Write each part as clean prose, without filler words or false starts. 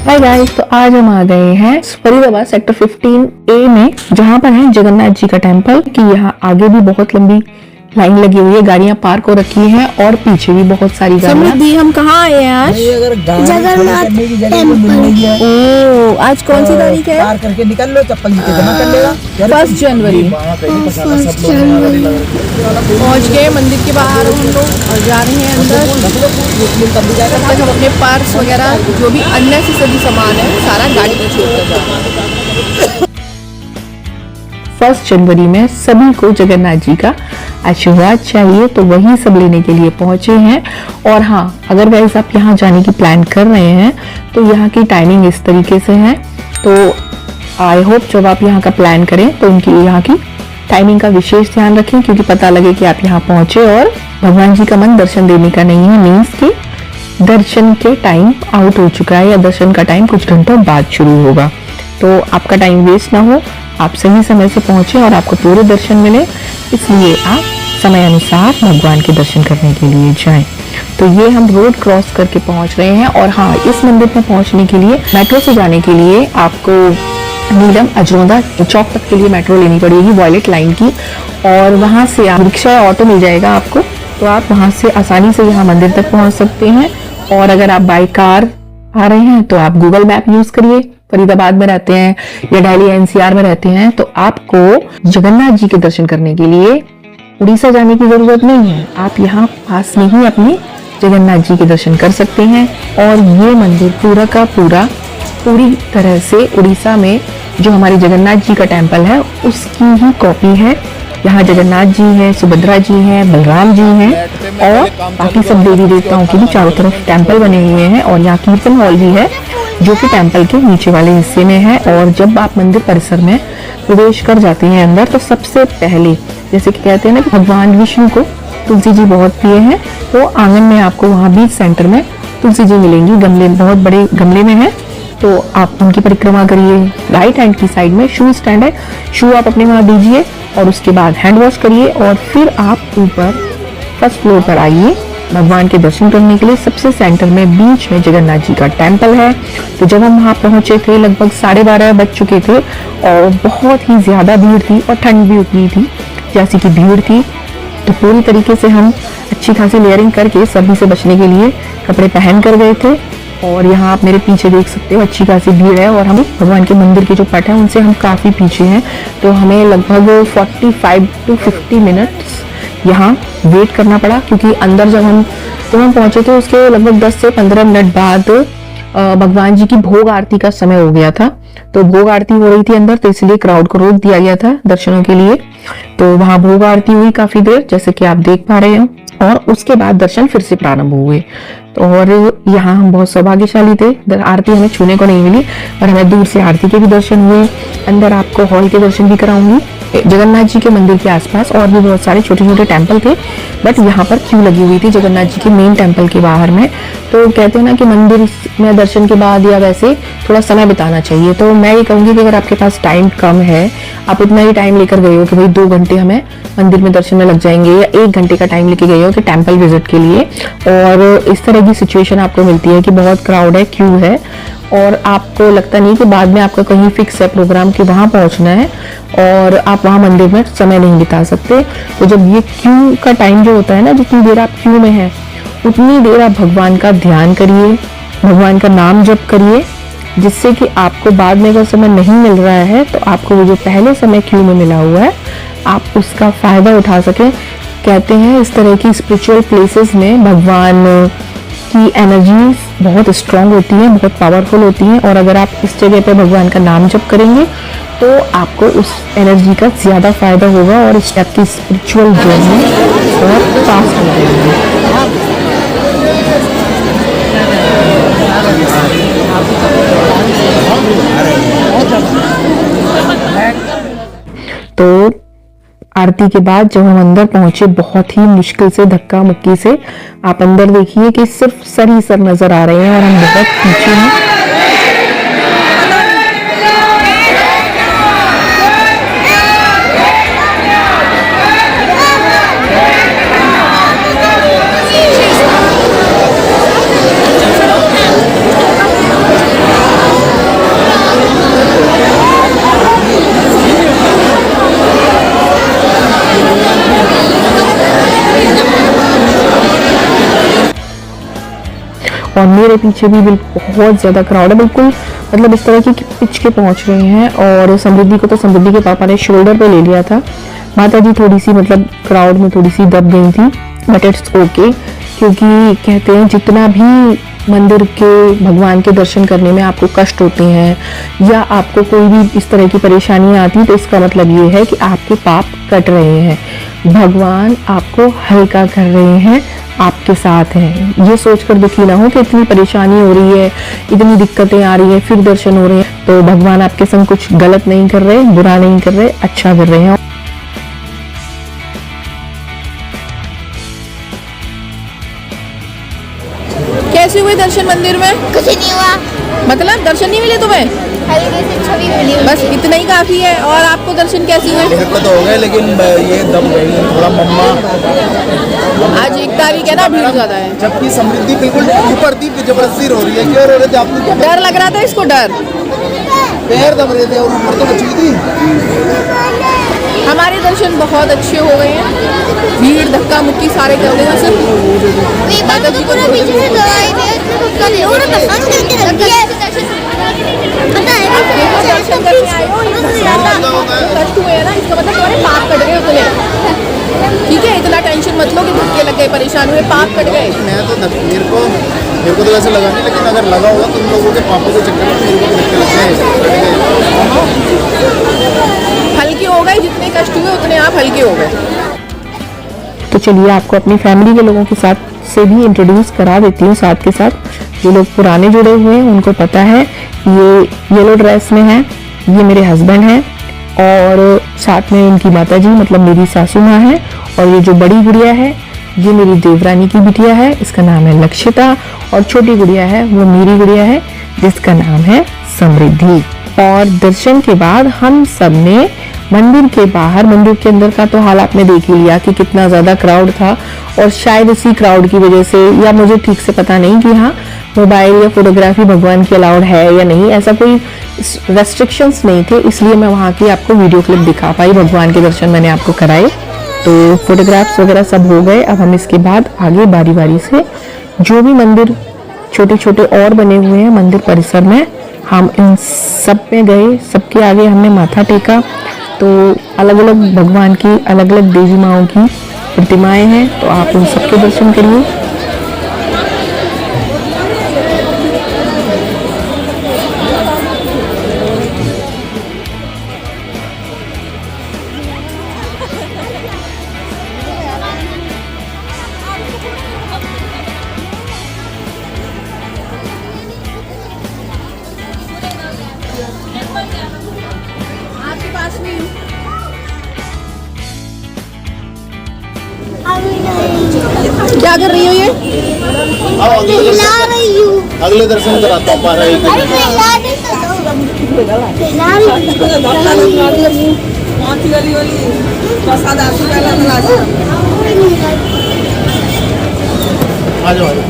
Hi guys, तो आज हम आ गए हैं फरीदाबाद सेक्टर 15A में, जहाँ पर है जगन्नाथ जी का टेम्पल। कि यहाँ आगे भी बहुत लंबी लाइन लगी हुई है, गाड़ियाँ पार्क हो रखी हैं और पीछे भी बहुत सारी गाड़ियाँ। हम कहाँ आए हैं आज? जगन्नाथ टेम्पल। ओ, आज कौन सी तारीख है? पार करके निकल लो, चप्पल नीचे जमा कर लेगा। 1 जनवरी। पहुँच गए मंदिर के बाहर हम लोग और जा रहे हैं अंदर। तब तक हम अपने पर्स वगैरह जो भी अननेसेसरी सामान है सारा गाड़ी में छोड़कर जा रहे हैं। 1 जनवरी में सभी को जगन्नाथ जी का आशीर्वाद चाहिए, तो वही सब लेने के लिए पहुंचे हैं। और हाँ, अगर गाइस आप यहाँ जाने की प्लान कर रहे हैं तो यहाँ की टाइमिंग इस तरीके से है। तो आई होप जब आप यहाँ का प्लान करें तो उनकी यहाँ की टाइमिंग का विशेष ध्यान रखें, क्योंकि पता लगे कि आप यहाँ पहुंचे और भगवान जी का मन दर्शन देने का नहीं है, मीन्स कि दर्शन के टाइम आउट हो चुका है या दर्शन का टाइम कुछ घंटों बाद शुरू होगा। तो आपका टाइम वेस्ट ना हो, आप सही समय से पहुंचे और आपको पूरे दर्शन मिले, इसलिए आप समय अनुसार भगवान के दर्शन करने के लिए जाएं। तो ये हम रोड क्रॉस करके पहुंच रहे हैं। और हाँ, इस मंदिर में पहुंचने के लिए मेट्रो से जाने के लिए आपको नीलम अजरोदा चौक तक के लिए मेट्रो लेनी पड़ेगी, वॉयलेट लाइन की। और वहां से आप रिक्शा या ऑटो मिल जाएगा आपको, तो आप वहां से आसानी से यहाँ मंदिर तक पहुंच सकते हैं। और अगर आप बाई कार आ रहे हैं तो आप गूगल मैप यूज करिए। फरीदाबाद में रहते हैं या दिल्ली एनसीआर में रहते हैं तो आपको जगन्नाथ जी के दर्शन करने के लिए उड़ीसा जाने की जरूरत नहीं है, आप यहाँ पास में ही अपने जगन्नाथ जी के दर्शन कर सकते हैं। और ये मंदिर पूरा का पूरा पूरी तरह से उड़ीसा में जो हमारे जगन्नाथ जी का टेम्पल है उसकी ही कॉपी है। यहाँ जगन्नाथ जी हैं, सुभद्रा जी हैं, बलराम जी हैं और बाकी सब देवी देवताओं के भी चारों तरफ टेम्पल बने हुए हैं। और यहाँ कीर्तन हॉल भी है जो कि टेम्पल के नीचे वाले हिस्से में है। और जब आप मंदिर परिसर में प्रवेश कर जाते हैं अंदर, तो सबसे पहले जैसे कि कहते हैं ना कि भगवान विष्णु को तुलसी जी बहुत प्रिय हैं, तो आंगन में आपको वहाँ बीच सेंटर में तुलसी जी मिलेंगी, गमले बहुत बड़े गमले में है। तो आप उनकी परिक्रमा करिए। राइट हैंड की साइड में शू स्टैंड है, शू आप अपने वहाँ दीजिए और उसके बाद हैंड वॉश करिए और फिर आप ऊपर फर्स्ट फ्लोर पर आइए भगवान के दर्शन करने के लिए। सबसे सेंटर में बीच में जगन्नाथ जी का टेम्पल है। तो जब हम वहाँ पहुंचे थे लगभग 12:30 बज चुके थे और बहुत ही ज्यादा भीड़ थी और ठंड भी उतनी थी जैसी कि भीड़ थी। तो पूरी तरीके से हम अच्छी खासी लेयरिंग करके सर्दी से बचने के लिए कपड़े पहन कर गए थे। और यहाँ आप मेरे पीछे देख सकते हो अच्छी खासी भीड़ है और हम भगवान के मंदिर के जो पट है उनसे हम काफ़ी पीछे हैं। तो हमें लगभग 45 to 50 मिनट्स यहाँ वेट करना पड़ा, क्योंकि अंदर जब हम पहुंचे थे उसके लगभग 10 से 15 मिनट बाद भगवान जी की भोग आरती का समय हो गया था। तो भोग आरती हो रही थी अंदर, तो इसलिए क्राउड को रोक दिया गया था दर्शनों के लिए। तो वहां भोग आरती हुई काफी देर, जैसे कि आप देख पा रहे हैं, और उसके बाद दर्शन फिर से प्रारंभ हुए। तो और यहाँ हम बहुत सौभाग्यशाली थे, आरती हमें छूने को नहीं मिली और हमें दूर से आरती के भी दर्शन हुए। अंदर आपको हॉल के दर्शन भी कराऊंगी। जगन्नाथ जी के मंदिर के आसपास और भी बहुत सारे छोटे छोटे टेम्पल थे, बट यहाँ पर क्यू लगी हुई थी जगन्नाथ जी के मेन टेम्पल के बाहर में। तो कहते हैं ना कि मंदिर में दर्शन के बाद या वैसे थोड़ा समय बिताना चाहिए। तो मैं ये कहूँगी कि अगर आपके पास टाइम कम है, आप इतना ही टाइम लेकर गए हो कि भाई 2 घंटे हमें मंदिर में दर्शन में लग जाएंगे, या 1 घंटे का टाइम लेके गए हो कि टेम्पल विजिट के लिए, और इस तरह की सिचुएशन आपको मिलती है कि बहुत क्राउड है, क्यू है, और आपको लगता नहीं कि बाद में आपका कहीं फिक्स है प्रोग्राम कि वहां पहुंचना है और आप वहां मंदिर में समय नहीं बिता सकते। तो जब ये क्यू का टाइम जो होता है ना, जितनी देर आप क्यू में हैं उतनी देर आप भगवान का ध्यान करिए, भगवान का नाम जप करिए, जिससे कि आपको बाद में अगर समय नहीं मिल रहा है तो आपको वो जो पहले समय क्यू में मिला हुआ है आप उसका फायदा उठा सके। कहते हैं इस तरह की स्पिरिचुअल प्लेसेस में भगवान की एनर्जी बहुत स्ट्रांग होती है, बहुत पावरफुल होती है, और अगर आप इस जगह पे भगवान का नाम जप करेंगे तो आपको उस एनर्जी का ज़्यादा फायदा होगा और इस टाइप की स्पिरिचुअल जर्नी बहुत फास्ट हो जाएगी। तो आरती के बाद जब हम अंदर पहुंचे, बहुत ही मुश्किल से धक्का मुक्की से आप अंदर देखिए कि सिर्फ सर ही सर नजर आ रहे हैं और हम बहुत पीछे हैं। और मेरे पीछे भी बहुत ज़्यादा क्राउड है, बिल्कुल मतलब इस तरह की पिच के पहुंच रहे हैं। और समृद्धि को तो समृद्धि के पापा ने शोल्डर पे ले लिया था। माता जी थोड़ी सी मतलब क्राउड में थोड़ी सी दब गई थी, बट इट्स ओके, क्योंकि कहते हैं जितना भी मंदिर के भगवान के दर्शन करने में आपको कष्ट होते हैं या आपको कोई भी इस तरह की परेशानी आती है, तो इसका मतलब ये है कि आपके पाप कट रहे हैं, भगवान आपको हल्का कर रहे हैं, आपके साथ हैं। ये सोचकर दुखी ना हो कि इतनी परेशानी हो रही है, इतनी दिक्कतें आ रही है, फिर दर्शन हो रहे हैं, तो भगवान आपके संग कुछ गलत नहीं कर रहे, बुरा नहीं कर रहे, अच्छा कर रहे हैं। कैसे हुए दर्शन मंदिर में? कुछ नहीं हुआ, मतलब दर्शन नहीं मिले तुम्हें? हल्के से छवि मिली। बस इतना ही काफी है। और आपको दर्शन कैसे हुए? मेरे को तो हो गए, लेकिन ये दम गई थोड़ा मम्मा। आज 1 तारीख है ना, भीड़ ज्यादा है। जबकि समृद्धि बिल्कुल ऊपर थी, जबरदस्ती रो रही है। क्यों रो रहे थे आपको? डर लग रहा था इसको, डर। पैर दब रहे थे और ऊपर तो बची थी। हमारे दर्शन बहुत अच्छे हो गए हैं, भीड़ धक्का मुक्की सारे कर रहे हैं। सिर्फ माता जी को पीछे से दवाई दे और पसंद करके रखी है, पता है ना? देखो दर्शन करने आए हो, ये कष्ट हुए हैं ना, इसका मतलब तुम्हारे पाप कट गए उतने। ठीक है, इतना टेंशन मत लो कि धक्के लग गए, परेशान हुए, पाप कट गए। मैं तो मेरे को तो वैसे लगा नहीं, लेकिन अगर लगा होगा तुम लोगों के पापों के चक्कर में मेरे को भी धक्के लग गए। हल्के हो गए, जितने कष्ट हुए उतने आप हल्के हो गए। तो चलिए आपको अपनी फैमिली के लोगों के साथ से भी इंट्रोड्यूस करा देती हूँ साथ के साथ। जो लोग पुराने जुड़े हुए हैं उनको पता है, ये येलो ड्रेस में है, ये मेरे हस्बैंड हैं, और साथ में इनकी माता जी मतलब मेरी सासू माँ है, और ये जो बड़ी गुड़िया है ये मेरी देवरानी की बिटिया है, इसका नाम है लक्षिता, और छोटी गुड़िया है वो मेरी गुड़िया है जिसका नाम है समृद्धि। और दर्शन के बाद हम सब ने मंदिर के बाहर, मंदिर के अंदर का तो हाल आपने देख ही लिया कि कितना ज्यादा क्राउड था, और शायद इसी क्राउड की वजह से, या मुझे ठीक से पता नहीं कि हाँ मोबाइल या फोटोग्राफी भगवान की अलाउड है या नहीं, ऐसा कोई रेस्ट्रिक्शंस नहीं थे, इसलिए मैं वहाँ की आपको वीडियो क्लिप दिखा पाई, भगवान के दर्शन मैंने आपको कराए। तो फोटोग्राफ्स वगैरह सब हो गए। अब हम इसके बाद आगे बारी बारी से जो भी मंदिर छोटे छोटे और बने हुए हैं मंदिर परिसर में, हम इन सब में गए, सबके आगे हमने माथा टेका। तो अलग अलग भगवान की, अलग अलग देवी माओं की प्रतिमाएं हैं, तो आप उन सबके दर्शन करिए। आपके पास में क्या कर रही हो ये? हिला रही हूँ। अगले दर्शन कराता हूँ 12 एक अरे मैं हिला नहीं तो हिला रही हूँ। आ जाओ, आ जाओ।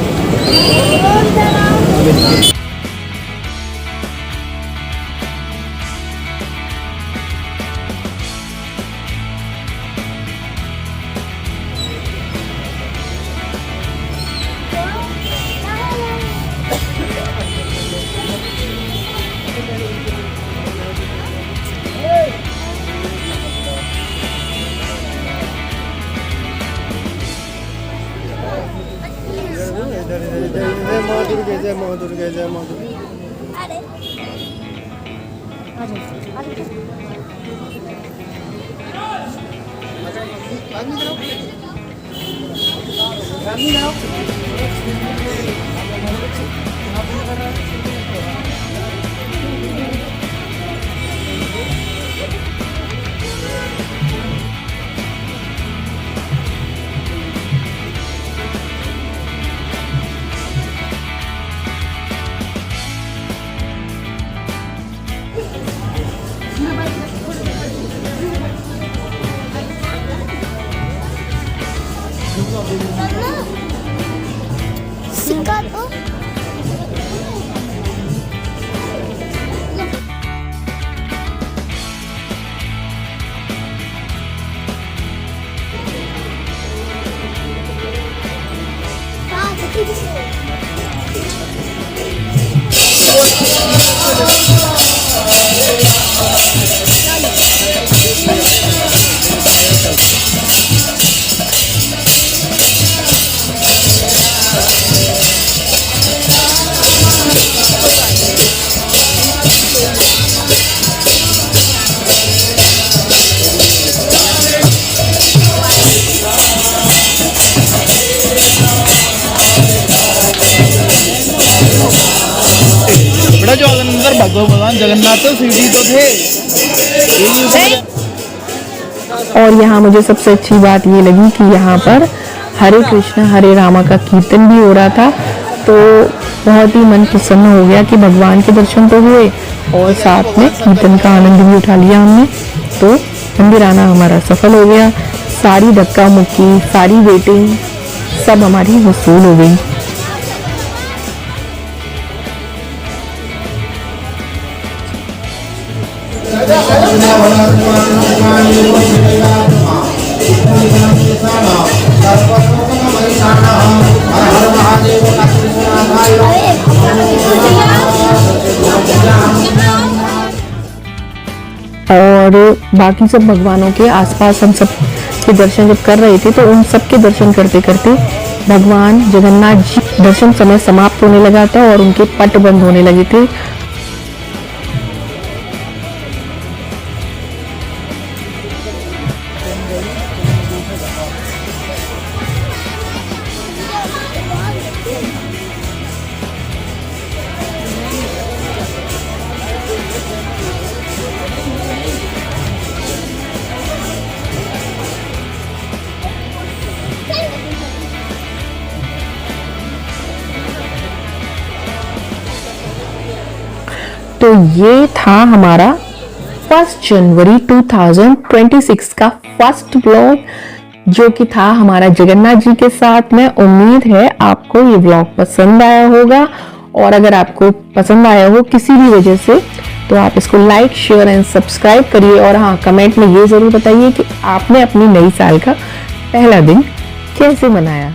जय माँ दुर्गे, जय माँ दुर्गे, जय माँ दुर्गे। सिक्का तो हाँ, बेटा जो अंदर भगवान जगन्नाथ तो सीढ़ी तो थे और यहाँ मुझे सबसे अच्छी बात ये लगी कि यहाँ पर हरे कृष्ण हरे रामा का कीर्तन भी हो रहा था, तो बहुत ही मन प्रसन्न हो गया कि भगवान के दर्शन तो हुए और साथ में कीर्तन का आनंद भी उठा लिया हमने। तो मंदिर आना हमारा सफल हो गया। सारी धक्का मुक्की, सारी वेटिंग सब हमारी वसूल हो गई। और बाकी सब भगवानों के आसपास हम सब के दर्शन जब कर रहे थे तो उन सब के दर्शन करते करते भगवान जगन्नाथ जी दर्शन समय समाप्त होने लगा था और उनके पट बंद होने लगे थे। तो ये था हमारा 1 जनवरी 2026 का फर्स्ट व्लॉग जो कि था हमारा जगन्नाथ जी के साथ में। उम्मीद है आपको ये व्लॉग पसंद आया होगा और अगर आपको पसंद आया हो किसी भी वजह से तो आप इसको लाइक शेयर एंड सब्सक्राइब करिए और हाँ कमेंट में ये जरूर बताइए कि आपने अपनी नई साल का पहला दिन कैसे मनाया।